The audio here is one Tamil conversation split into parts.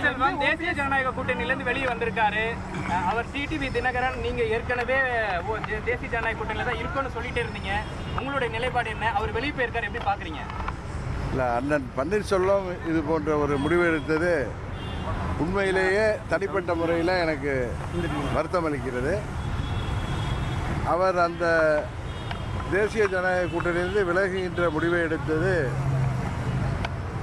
பன்னீர்செல்வம் தேசிய ஜனநாயக கூட்டணியிலிருந்து வெளியே வந்திருக்காரு. அவர் டிடிவி தினகரன் நீங்க ஏற்கனவே தேசிய ஜனநாயக கூட்டணியில தான் இருக்குன்னு சொல்லிட்டே இருந்தீங்க. உங்களுடைய நிலைப்பாடு என்ன? அவர் வெளியே போயிருக்காரு, எப்படி பாக்குறீங்க? இல்லை, அண்ணன் பன்னீர்செல்வம் இது போன்ற ஒரு முடிவு எடுத்தது உண்மையிலேயே தனிப்பட்ட முறையில் எனக்கு வருத்தம் அளிக்கிறது. அவர் அந்த தேசிய ஜனநாயக கூட்டணியிலிருந்து விலகுகின்ற முடிவை எடுத்தது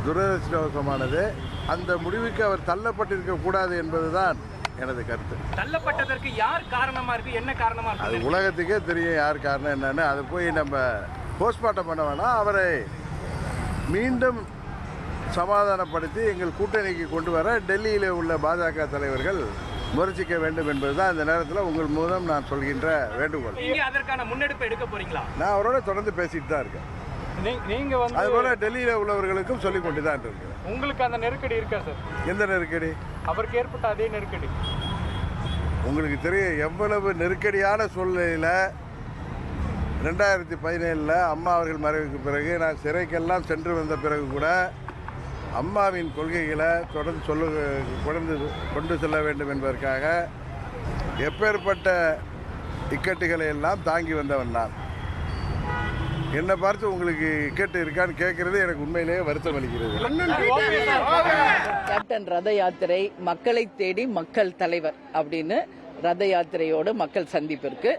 துரதிருஷ்டவசமானது. அந்த முடிவுக்கு அவர் தள்ளப்பட்டிருக்க கூடாது என்பதுதான் எனது கருத்து. தள்ளப்பட்டதற்கு யார் காரணமா இருக்கு, என்ன காரணமா இருக்கு? அது உலகத்துக்கே தெரியும் யார் காரணம் என்னன்னு. அதை போய் நம்ம போஸ்ட்மார்ட்டம் பண்ண வேணாம். அவரை மீண்டும் சமாதானப்படுத்தி எங்கள் கூட்டணிக்கு கொண்டு வர டெல்லியில் உள்ள பாஜக தலைவர்கள் முயற்சிக்க வேண்டும் என்பதுதான் இந்த நேரத்தில் உங்கள் மூலம் நான் சொல்கின்ற வேண்டுகோள். நீங்க அதற்கான முன்னெடுப்பு எடுக்க போறீங்களா? நான் அவரோட தொடர்ந்து பேசிட்டு தான் இருக்கேன். நீங்க வந்து அதுபோல டெல்லியில் உள்ளவர்களுக்கும் சொல்லிக் கொண்டு தான் இருக்கிறேன். உங்களுக்கு அந்த நெருக்கடி இருக்கா சார்? எந்த நெருக்கடி? அவருக்கு ஏற்பட்ட அதே நெருக்கடி உங்களுக்கு தெரியும். எவ்வளவு நெருக்கடியான சூழ்நிலையில் 2017 அம்மா அவர்கள் மறைவுக்கு பிறகு நான் சிறைக்கெல்லாம் சென்று வந்த பிறகு கூட அம்மாவின் கொள்கைகளை தொடர்ந்து கொண்டு செல்ல வேண்டும் என்பதற்காக எப்பேற்பட்ட இக்கட்டுகளை எல்லாம் தாங்கி வந்தவன் நான். என்னை பார்த்து உங்களுக்கு இக்கட்டு இருக்கான்னு கேட்கறது எனக்கு உண்மையிலேயே வருத்தம் அளிக்கிறது. கேப்டன் ரத யாத்திரை மக்களை தேடி மக்கள் தலைவர் அப்படின்னு ரத யாத்திரையோடு மக்கள் சந்திப்பு இருக்கு.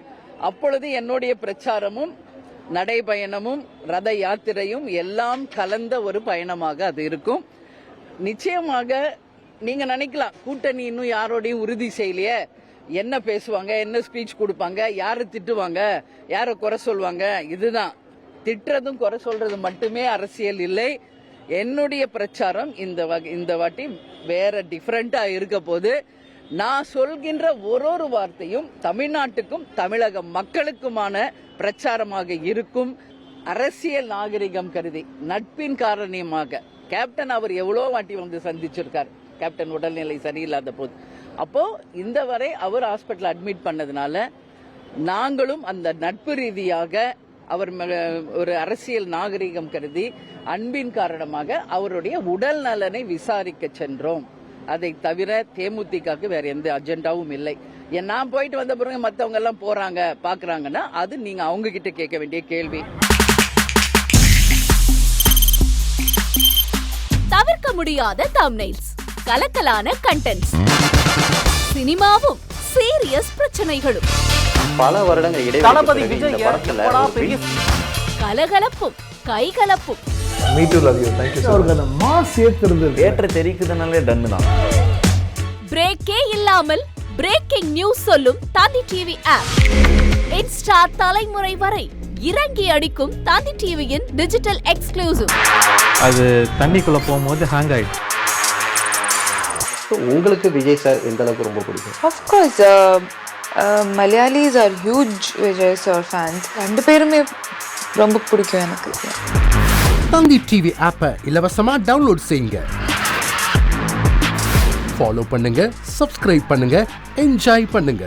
அப்பொழுது என்னுடைய பிரச்சாரமும் நடைபயணமும் ரத யாத்திரையும் எல்லாம் கலந்த ஒரு பயணமாக அது இருக்கும். நிச்சயமாக நீங்க நினைக்கலாம் கூட்டணி இன்னும் யாரோடையும் உறுதி செய்யலையே, என்ன பேசுவாங்க, என்ன ஸ்பீச் கொடுப்பாங்க, யாரு திட்டுவாங்க, யாரை குறை சொல்வாங்க. இதுதான் திட்டுறதும் குறை சொல்றது மட்டுமே அரசியல் இல்லை. என்னுடைய பிரச்சாரம் இந்த வாட்டி வேற டிஃபரெண்டா இருக்க போது. நான் சொல்கின்ற ஒரு வார்த்தையும் தமிழ்நாட்டுக்கும் தமிழக மக்களுக்குமான பிரச்சாரமாக இருக்கும். அரசியல் நாகரிகம் கருதி நட்பின் காரணமாக கேப்டன் அவர் எவ்வளோ வாட்டி வந்து சந்திச்சிருக்கார். கேப்டன் உடல்நிலை சரியில்லாத போது அப்போ இந்த வரை அவர் ஹாஸ்பிட்டல் அட்மிட் பண்ணதுனால நாங்களும் அந்த நட்பு ரீதியாக அவர் ஒரு அரசியல் நாகரிகம் கருதி அன்பின் காரணமாக அவருடைய உடல் நலனை விசாரிக்க சென்றோம். அதை தவிர தேமுதிகக்கு வேற எந்த அஜெண்டாவும் இல்லை. நான் போயிட்டு வந்த பிறகு மற்றவங்க எல்லாம் போறாங்க பாக்குறாங்கன்னா அது நீங்க அவங்க கிட்ட கேட்க வேண்டிய கேள்வி. தவிர்க்க முடியாத தம்ப்நெயில்ஸ், கலக்கலான கண்டென்ட்ஸ், சினிமாவும் சீரியஸ் பிரச்சனைகளும், பல வருடங்கள் இடைவெளி கலகலப்பும் கைகலப்பும், பிரேக்கே இல்லாமல் பிரேக்கிங் நியூஸ் சொல்லும் தந்தி டிவி ஆப். இன்ஸ்டா தலைமுறை வரை இறங்கி அடிக்கும் தந்தி டிவியின் டிஜிட்டல் எக்ஸ்க்ளூசிவ். அது தண்ணிக்குள்ள போகும்போது ஹேங் ஆயிடுச்சு. உங்களுக்கு விஜய் சார் எந்த அளவுக்கு ரொம்ப பிடிக்கும்? Of course, Malayalis are huge Vijay sir fans. ரெண்டு பேருமே ரொம்ப பிடிக்கும் எனக்கு. தந்தி டிவி ஆப்பை இலவசமா டவுன்லோட் செய்யுங்க. ஃபாலோ பண்ணுங்க, சப்ஸ்கிரைப் பண்ணுங்க, என்ஜாய் பண்ணுங்க.